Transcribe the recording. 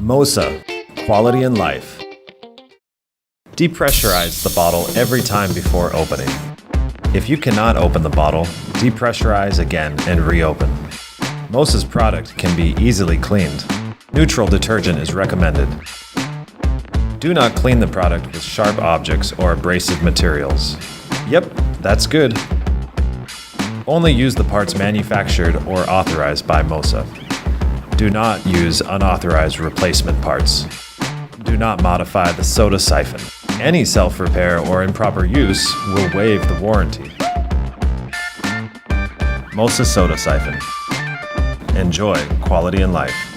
Mosa, quality in life. Depressurize the bottle every time before opening. If you cannot open the bottle, depressurize again and reopen. Mosa's product can be easily cleaned. Neutral detergent is recommended. Do not clean the product with sharp objects or abrasive materials. Yep, that's good. Only use the parts manufactured or authorized by Mosa. Do not use unauthorized replacement parts. Do not modify the soda siphon. Any self-repair or improper use will waive the warranty. Mosa Soda Siphon. Enjoy quality in life.